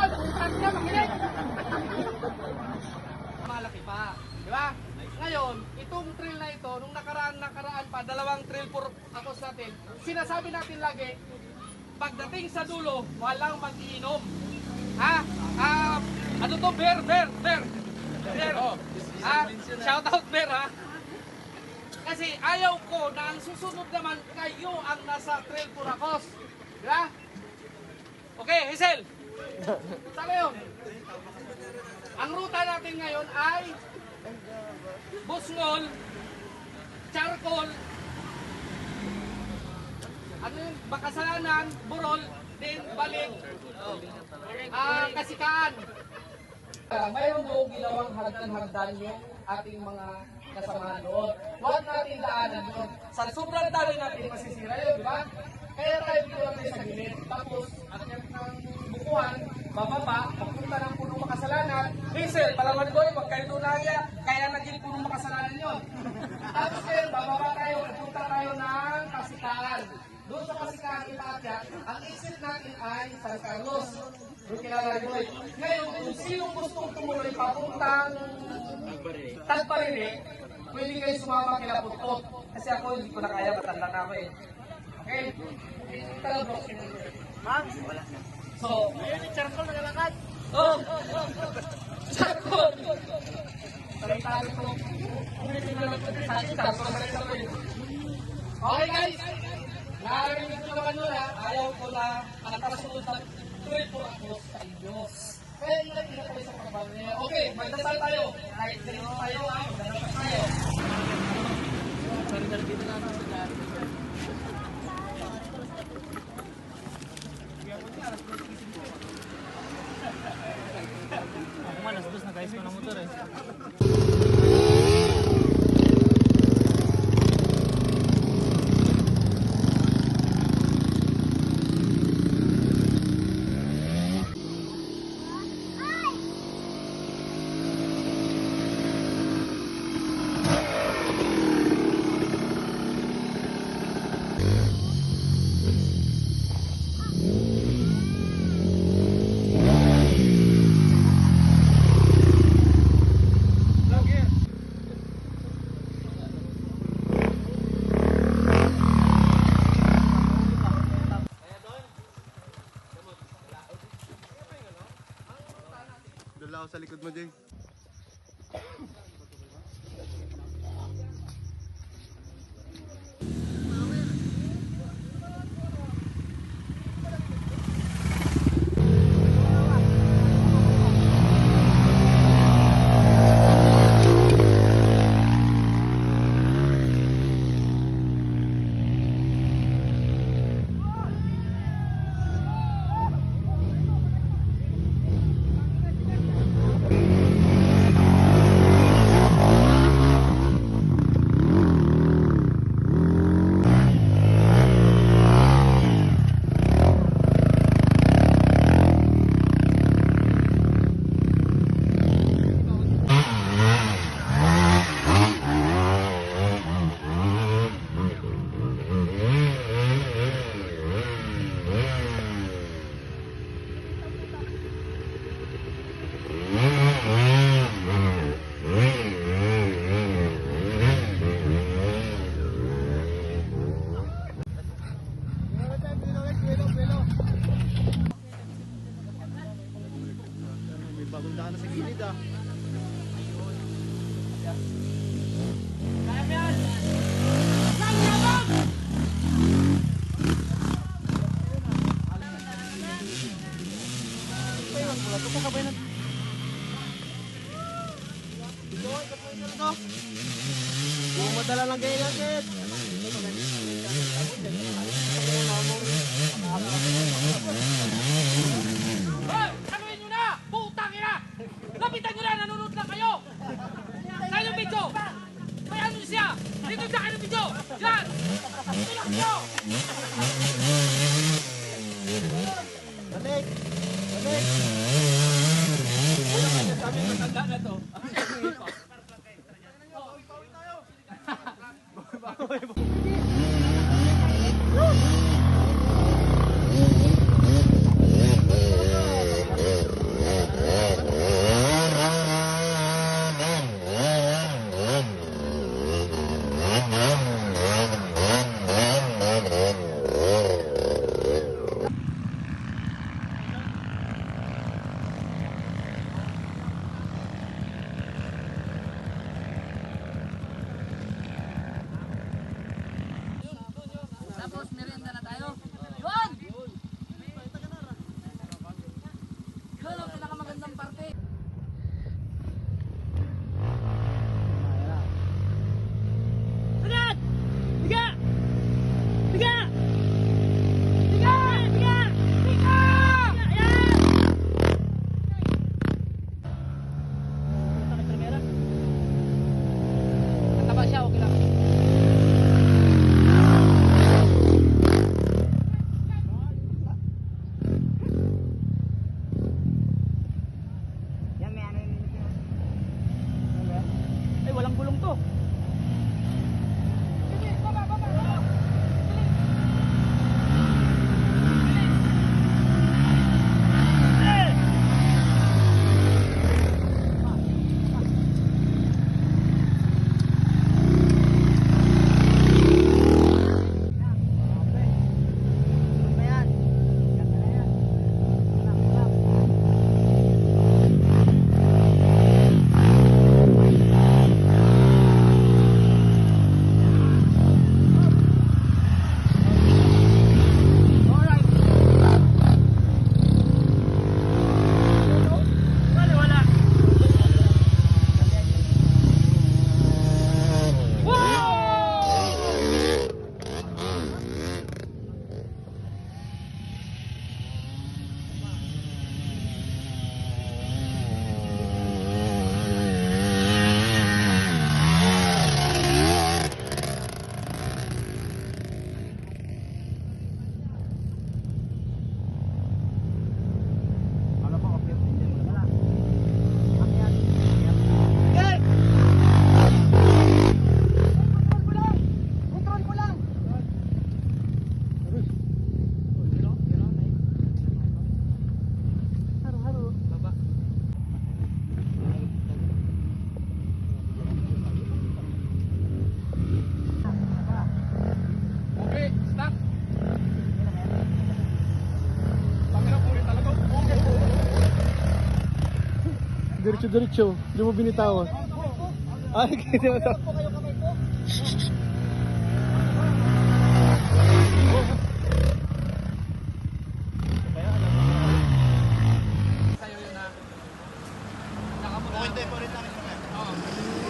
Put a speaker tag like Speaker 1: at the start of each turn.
Speaker 1: doon! Punta niya, makinig! Malaki pa, di ba? Ngayon, itong trail na ito, nung nakaraan pa, 2 trail for akos natin, sinasabi natin lagi, pagdating sa dulo, walang mag-iinom. Ha? Ano to? Bear. Shout out Bear, ha? Kasi ayaw ko na ang susunod naman kayo ang nasa trail for akos. Di ba? Okay, Hazel. Saan yun? Ang ruta natin ngayon ay Busngol, Charcoal, ano yun? Bakasalanan, Burol, din balik, Kasikaan. Mayroon doon ginawang hagdan-hagdan yung ating mga kasamahan doon. Huwag natin daanan yun. Sa sobrang dali natin masisira yun, di ba? Kaya tayo dito natin sa gilid. Tapos, at yung bukuhan, bababa, papunta ng punong makasalanan. Hazel, palaman ko yun, magkainunaya, kaya naging punong makasalanan yun. Tapos kayo, bababa tayo, papunta tayo ng Kasikaan. Doon sa Kasikaan, Ipatya, ang exit natin ay San Carlos. Doon kilala rin. Ngayon, kung sino gustong tumuloy papuntang Tagparine, pwede kayo sumama kila Putot. Kasi ako hindi ko na kaya, matanda na ako eh. Okay? Talabok. Ma'am? So, ayun yung charcoal na nalakad. Oh! Charcoal! Taray-taray ko. Okay guys! Narinig ko naman nun ha, ayaw ko na nakarasunod na tuloy po ako sa inyo. Kaya ilan kayo sa pagbabago niya. Okay, magdasal tayo. Kahit ganito tayo ha, magdasal tayo. Sari-sari dito lang sa dyan. Ako man, alas 2 na guys ko ng motor eh.
Speaker 2: Dala ako sa likod mo, Jay. Bagong daan na sa gilid ah.
Speaker 1: Kaya yan! Saan yabang! Wala ito pa kabay na. Ito ay kapay na ito. Madala lang kayo natin. Hoy! Saluhin nyo na! Putang ina! Lapitan nyo na! Nanonood lang kayo! Saan yung video? May ano siya? Dito sa akin yung video! Yan! Tulak nyo!
Speaker 2: Balik! Balik!
Speaker 1: Sabi ko tanda na to.
Speaker 2: Diretso. Hindi mo binitawan. Ay, hindi mo ito.
Speaker 1: Sa'yo yun na. Nakamuha.
Speaker 2: Okay, temporary lang siya.
Speaker 1: Oo.